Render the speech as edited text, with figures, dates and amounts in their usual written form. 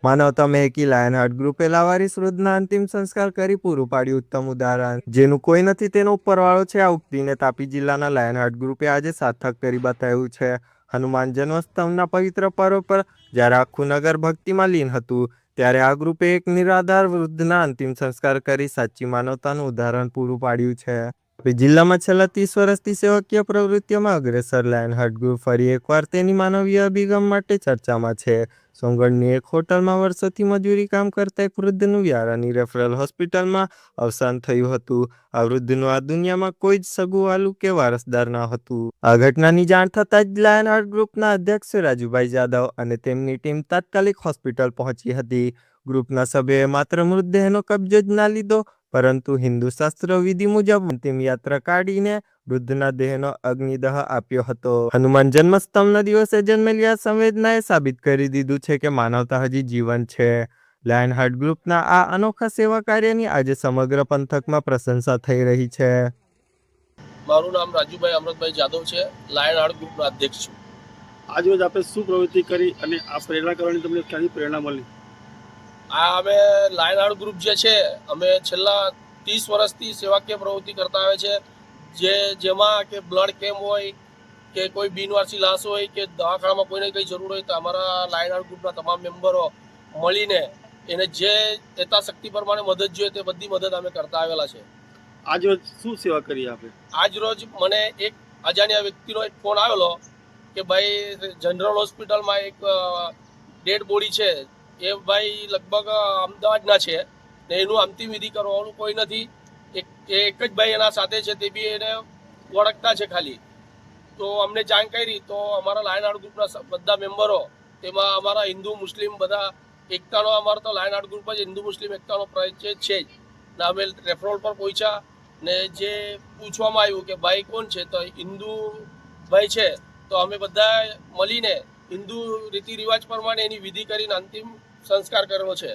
માનવતા મહેકી લાયનહાર્ટ ગ્રુપે લાવારીસ વૃદ્ધના અંતિમ સંસ્કાર કરી પૂરું પાડ્યું ઉત્તમ ઉદાહરણ. જેનું કોઈ નથી તેનો ઉપરવાળો છે. આ ઉક્તિને તાપી જિલ્લાના લાયનહાર્ટ ગ્રુપે આજે સાર્થક કરી બતાવ્યું છે. હનુમાન જન્મોત્સવના પવિત્ર પર્વ પર જ્યારે આખું નગર ભક્તિમાં લીન હતું, ત્યારે આ ગ્રુપે એક નિરાધાર વૃદ્ધના અંતિમ સંસ્કાર કરી સાચી માનવતાનું ઉદાહરણ પૂરું પાડ્યું છે. તાપી જિલ્લામાં છેલ્લા 30 વર્ષથી સેવકીય પ્રવૃત્તિઓમાં અગ્રેસર લાયનહાર્ટ ગ્રુપ ફરી એકવાર તેની માનવીય અભિગમ માટે ચર્ચામાં છે. સોનગઢની એક હોટલમાં વર્ષોથી મજૂરી કામ કરતા એક વૃદ્ધનું વ્યારાની રેફરલ હોસ્પિટલમાં અવસાન થયું હતું. આ વૃદ્ધનું આ દુનિયામાં કોઈ જ સગુવાલું કે વારસદાર ન હતું. આ ઘટનાની જાણ થતાં જ લાયનહાર્ટ ગ્રુપના અધ્યક્ષ રાજુભાઈ જાદવ અને તેમની ટીમ તાત્કાલિક હોસ્પિટલ પહોંચી હતી. ગ્રુપના સભ્યોએ માત્ર મૃતદેહનો કબજો જ ના લીધો, પરંતુ હિન્દુ શાસ્ત્ર વિધિ મુજબ અંતિમ યાત્રા કાઢીને વૃદ્ધના દેહનો અગ્નિદહ આપ્યો હતો. હનુમાન જન્મોત્સવના દિવસે જન્મેલી આ સંવેદનાએ સાબિત કરી દીધું છે કે માનવતા હજી જીવંત છે. લાયનહાર્ટ ગ્રુપના આ અનોખા સેવા કાર્યની આજે સમગ્ર પંથકમાં પ્રશંસા થઈ રહી છે. મારું નામ રાજુભાઈ અમૃતભાઈ જાદવ છે, લાયનહાર્ટ ગ્રુપના અધ્યક્ષ છું. આજરોજ આપણે શું પ્રવૃત્તિ કરી અને આ પ્રેરણા કરવાની તમને ક્યાંથી પ્રેરણા મળી? આ અમે લાયનહાર્ટ ગ્રુપ જે છે, અમે છેલ્લા 30 વર્ષથી સેવાકીય પ્રવૃત્તિ કરતા આવે છે. જેમાં કે બ્લડ કેમ્પ હોય કે કોઈ બિનવારસી લાશ હોય કે દવાખાનામાં કોઈને કંઈ જરૂર હોય તો અમારા લાયનહાર્ટ ગ્રુપના તમામ મેમ્બરો મળીને એને જે યથાશક્તિ પ્રમાણે મદદ જોઈએ તે બધી મદદ અમે કરતા આવેલા છે. આજરોજ શું સેવા કરી આપણે? આજ રોજ મને એક અજાણ્યા વ્યક્તિનો એક ફોન આવેલો કે ભાઈ જનરલ હોસ્પિટલમાં એક ડેડ બોડી છે, એ ભાઈ લગભગ અમદાવાદના છે ને એનું અંતિમ વિધિ કરવાનું કોઈ નથી. એક જ ભાઈ એના સાથે છે, તે બી એને ઓળખતા છે ખાલી. તો અમને જાણ કરી તો અમારા લાયનહાર્ટ ગ્રુપના બધા મેમ્બરો, તેમાં અમારા હિન્દુ મુસ્લિમ બધા એકતાનો, અમારો તો લાયનહાર્ટ ગ્રુપ જ હિન્દુ મુસ્લિમ એકતાનો પરિચય છે જ. ને અમે રેફરોલ પર પહોંચ્યા ને જે પૂછવામાં આવ્યું કે ભાઈ કોણ છે, તો હિન્દુ ભાઈ છે. તો અમે બધા મળીને હિન્દુ રીતિ રિવાજ પ્રમાણે એની વિધિ કરીને અંતિમ સંસ્કાર કર્યો છે.